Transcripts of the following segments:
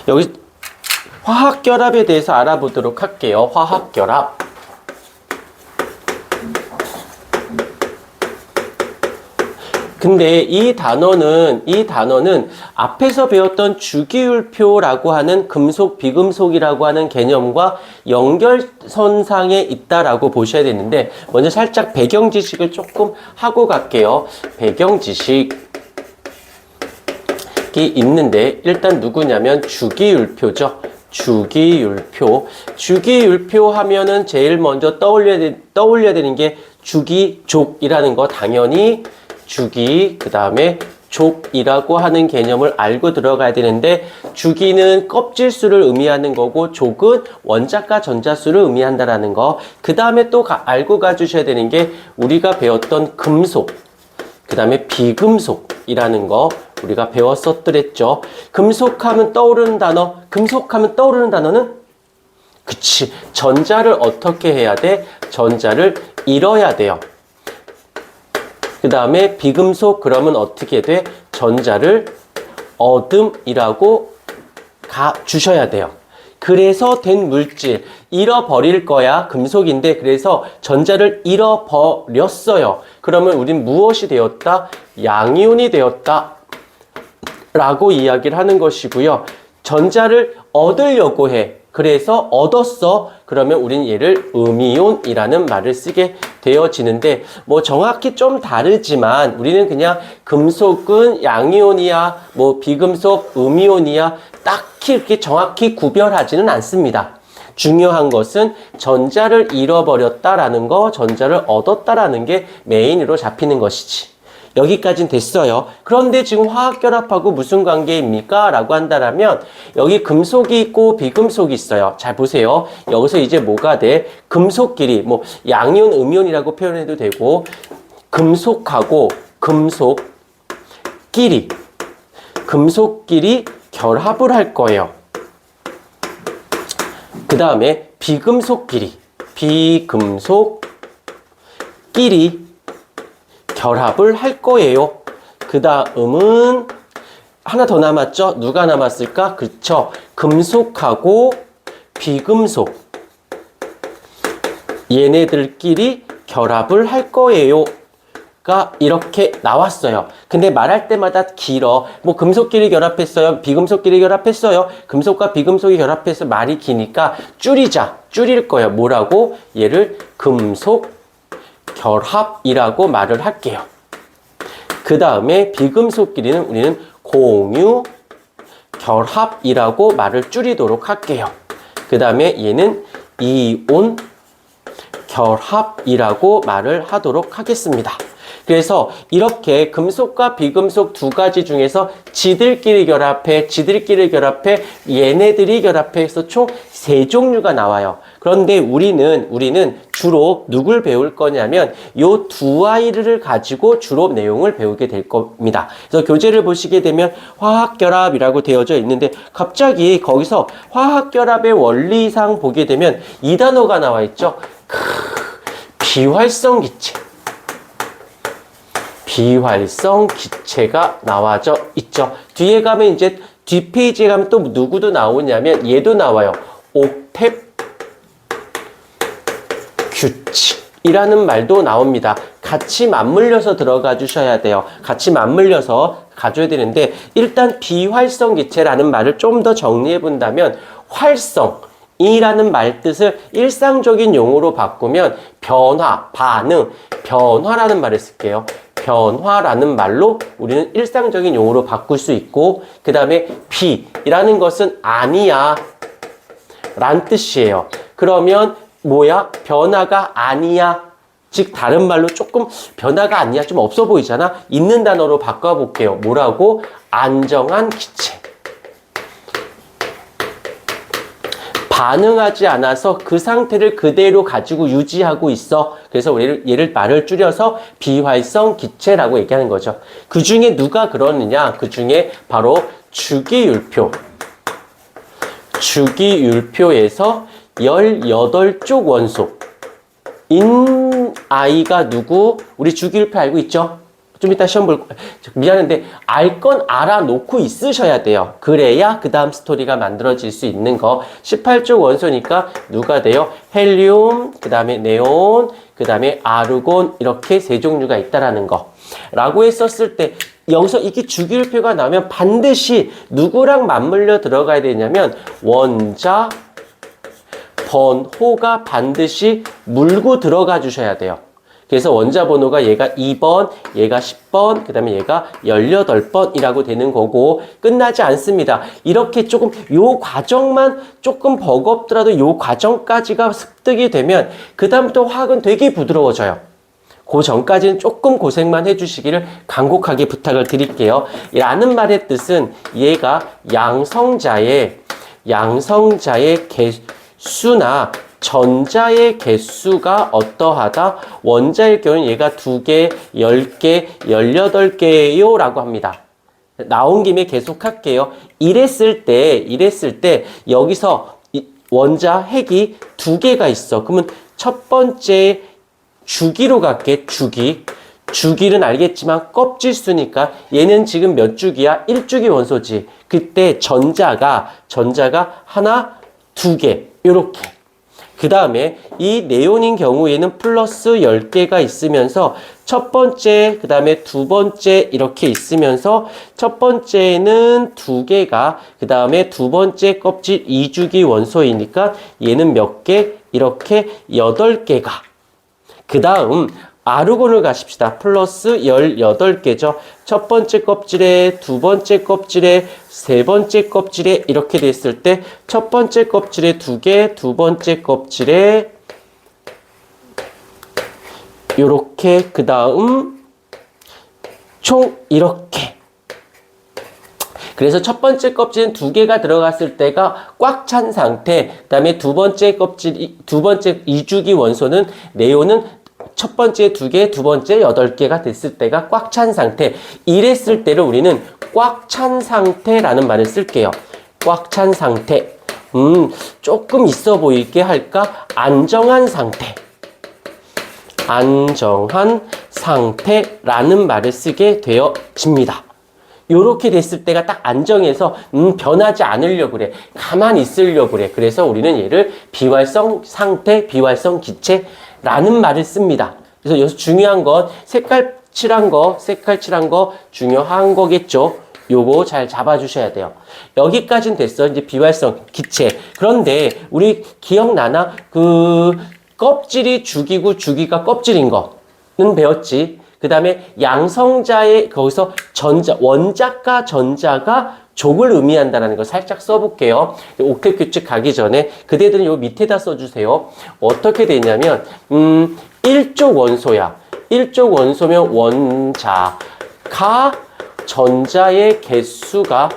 여기 화학결합에 대해서 알아보도록 할게요. 화학결합. 근데 이 단어는 앞에서 배웠던 주기율표라고 하는 금속, 비금속이라고 하는 개념과 연결선상에 있다라고 보셔야 되는데, 먼저 살짝 배경 지식을 조금 하고 갈게요. 배경 지식이 있는데, 일단 누구냐면 주기율표죠. 주기율표 하면은 제일 먼저 떠올려야 되는 게 주기족이라는 거, 당연히 주기, 그 다음에 족이라고 하는 개념을 알고 들어가야 되는데, 주기는 껍질수를 의미하는 거고 족은 원자과 전자수를 의미한다라는 거. 그 다음에 또 알고 가주셔야 되는 게 우리가 배웠던 금속, 그 다음에 비금속이라는 거 우리가 배웠었더랬죠. 금속하면 떠오르는 단어는 그치, 전자를 어떻게 해야 돼? 전자를 잃어야 돼요. 그 다음에 비금속 그러면 어떻게 돼? 전자를 얻음이라고 주셔야 돼요. 그래서 된 물질, 잃어버릴 거야. 금속인데 그래서 전자를 잃어버렸어요. 그러면 우린 무엇이 되었다? 양이온이 되었다 라고 이야기를 하는 것이고요. 전자를 얻으려고 해. 그래서 얻었어. 그러면 우린 얘를 음이온이라는 말을 쓰게 되어지는데, 뭐 정확히 좀 다르지만 우리는 그냥 금속은 양이온이야, 뭐 비금속 음이온이야, 딱히 이렇게 정확히 구별하지는 않습니다. 중요한 것은 전자를 잃어버렸다라는 거, 전자를 얻었다라는 게 메인으로 잡히는 것이지. 여기까지는 됐어요. 그런데 지금 화학결합하고 무슨 관계입니까? 라고 한다면 여기 금속이 있고 비금속이 있어요. 잘 보세요. 여기서 이제 뭐가 돼? 금속끼리, 뭐 양이온, 음이온이라고 표현해도 되고, 금속하고 금속끼리 결합을 할 거예요. 그 다음에 비금속끼리 결합을 할 거예요. 그 다음은 하나 더 남았죠? 누가 남았을까? 그쵸. 금속하고 비금속. 얘네들끼리 결합을 할 거예요. 가 이렇게 나왔어요. 근데 말할 때마다 길어. 뭐 금속끼리 결합했어요. 비금속끼리 결합했어요. 금속과 비금속이 결합해서 말이 기니까 줄일 거예요. 뭐라고? 얘를 금속 결합이라고 말을 할게요. 그 다음에 비금속끼리는 우리는 공유 결합이라고 말을 줄이도록 할게요. 그 다음에 얘는 이온 결합이라고 말을 하도록 하겠습니다. 그래서 이렇게 금속과 비금속 두 가지 중에서 지들끼리 결합해, 얘네들이 결합해서 총 3종류가 나와요. 그런데 우리는 주로 누굴 배울 거냐면 요 두 아이를 가지고 주로 내용을 배우게 될 겁니다. 그래서 교재를 보시게 되면 화학결합이라고 되어져 있는데, 갑자기 거기서 화학결합의 원리상 보게 되면 이 단어가 나와 있죠. 비활성 기체. 비활성 기체가 나와져 있죠. 뒤에 가면 이제 뒷페이지에 가면 또 누구도 나오냐면 얘도 나와요. 옥텟 규칙이라는 말도 나옵니다. 같이 맞물려서 들어가 주셔야 돼요. 같이 맞물려서 가줘야 되는데, 일단 비활성 기체라는 말을 좀 더 정리해 본다면, 활성이라는 말 뜻을 일상적인 용어로 바꾸면 변화, 반응, 변화라는 말을 쓸게요. 변화라는 말로 우리는 일상적인 용어로 바꿀 수 있고, 그 다음에 비라는 것은 아니야 란 뜻이에요. 그러면 뭐야? 변화가 아니야. 즉 다른 말로 조금 변화가 아니야 좀 없어 보이잖아. 있는 단어로 바꿔볼게요. 뭐라고? 안정한 기체. 반응하지 않아서 그 상태를 그대로 가지고 유지하고 있어. 그래서 얘를 말을 줄여서 비활성 기체라고 얘기하는 거죠. 그 중에 누가 그러느냐? 그 중에 바로 주기율표에서 18쪽 원소인 아이가 누구? 우리 주기율표 알고 있죠? 좀 이따 시험 미안한데 알 건 알아놓고 있으셔야 돼요. 그래야 그 다음 스토리가 만들어질 수 있는 거. 18쪽 원소니까 누가 돼요? 헬륨, 그 다음에 네온, 그 다음에 아르곤 이렇게 세 종류가 있다라는 거 라고 했었을 때 여기서 이게 주기율표가 나오면 반드시 누구랑 맞물려 들어가야 되냐면 원자, 번호가 반드시 물고 들어가 주셔야 돼요. 그래서 원자 번호가 얘가 2번, 얘가 10번, 그 다음에 얘가 18번이라고 되는 거고 끝나지 않습니다. 이렇게 조금 요 과정만 조금 버겁더라도 요 과정까지가 습득이 되면 그 다음부터 화학은 되게 부드러워져요. 그 전까지는 조금 고생만 해주시기를 간곡하게 부탁을 드릴게요. 라는 말의 뜻은 얘가 양성자의 개수나 전자의 개수가 어떠하다? 원자일 경우는 얘가 2개, 10개, 18개예요 라고 합니다. 나온 김에 계속 할게요. 이랬을 때 여기서 원자 핵이 2개가 있어. 그러면 첫 번째 주기로 갈게. 주기는 알겠지만 껍질수니까 얘는 지금 몇 주기야? 1주기 원소지. 그때 전자가 하나, 2개 요렇게. 그 다음에 이 네온인 경우에는 플러스 10개가 있으면서 첫 번째, 그 다음에 두 번째 이렇게 있으면서 첫 번째는 2개가, 그 다음에 두 번째 껍질 2주기 원소이니까 얘는 몇 개? 이렇게 8개가. 그 다음 아르곤을 가십시다. 플러스 18개죠. 첫 번째 껍질에, 두 번째 껍질에, 세 번째 껍질에 이렇게 됐을 때 첫 번째 껍질에 2개, 두 번째 껍질에 요렇게, 그 다음 총 이렇게. 그래서 첫 번째 껍질은 2개가 들어갔을 때가 꽉 찬 상태. 그 다음에 두 번째 2주기 원소는 네온은 첫 번째 2개, 두 번째 8개가 됐을 때가 꽉 찬 상태. 이랬을 때를 우리는 꽉 찬 상태라는 말을 쓸게요. 꽉 찬 상태. 조금 있어 보이게 할까? 안정한 상태. 안정한 상태라는 말을 쓰게 되어집니다. 요렇게 됐을 때가 딱 안정해서 변하지 않으려고 그래. 가만히 있으려고 그래. 그래서 우리는 얘를 비활성 상태, 비활성 기체라는 말을 씁니다. 그래서 여기서 중요한 건 색깔 칠한 거 중요한 거겠죠. 요거 잘 잡아주셔야 돼요. 여기까지는 됐어. 이제 비활성 기체. 그런데 우리 기억나나? 그 껍질이 주기고 주기가 껍질인 거는 배웠지. 그 다음에 양성자의 거기서 원자과 전자가 족을 의미한다는 거 살짝 써볼게요. 옥텟 규칙 가기 전에 그대들은 요 밑에다 써주세요. 어떻게 되냐면 1족 원소야. 1족 원소면 원자가 전자의 개수가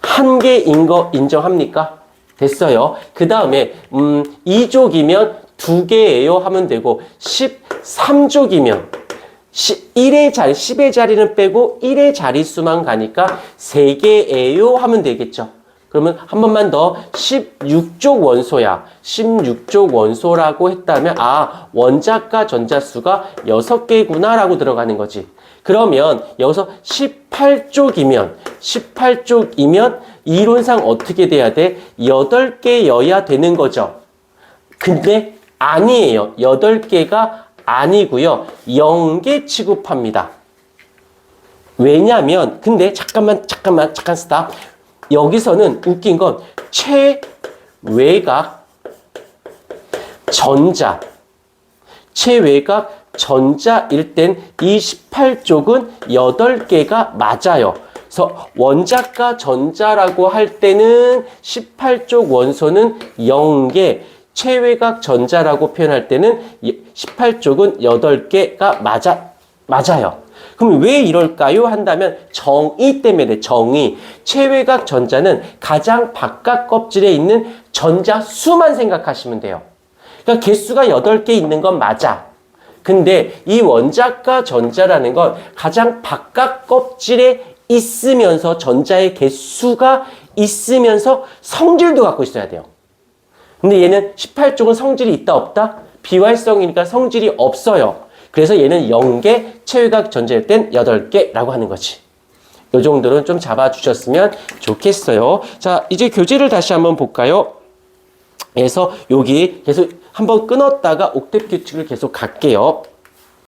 1개인 거 인정합니까? 됐어요. 그 다음에 2족이면 2개예요 하면 되고 13족이면 1의 자리, 10의 자리는 빼고 1의 자릿수만 가니까 3개예요 하면 되겠죠. 그러면 한 번만 더 16족 원소야. 16족 원소라고 했다면 원자과 전자수가 6개구나 라고 들어가는 거지. 그러면 여기서 18쪽이면 이론상 어떻게 돼야 돼? 8개여야 되는 거죠. 근데 아니에요. 8개가 아니고요. 0개 취급합니다. 왜냐면 근데 잠깐 스탑. 여기서는 웃긴 건 최외각 전자일 땐 이 18쪽은 8개가 맞아요. 그래서 원자과 전자라고 할 때는 18쪽 원소는 0개, 최외각 전자라고 표현할 때는 18쪽은 8개가 맞아요. 그럼 왜 이럴까요? 한다면 정의 때문에 정의. 최외각 전자는 가장 바깥 껍질에 있는 전자 수만 생각하시면 돼요. 그러니까 개수가 8개 있는 건 맞아. 근데 이 원자과 전자라는 건 가장 바깥 껍질에 있으면서 전자의 개수가 있으면서 성질도 갖고 있어야 돼요. 근데 얘는 18쪽은 성질이 있다 없다? 비활성이니까 성질이 없어요. 그래서 얘는 0개, 체외각 전제일 땐 8개라고 하는 거지. 요 정도는 좀 잡아주셨으면 좋겠어요. 자, 이제 교재를 다시 한번 볼까요? 그래서 여기 계속 한번 끊었다가 옥텟 규칙을 계속 갈게요.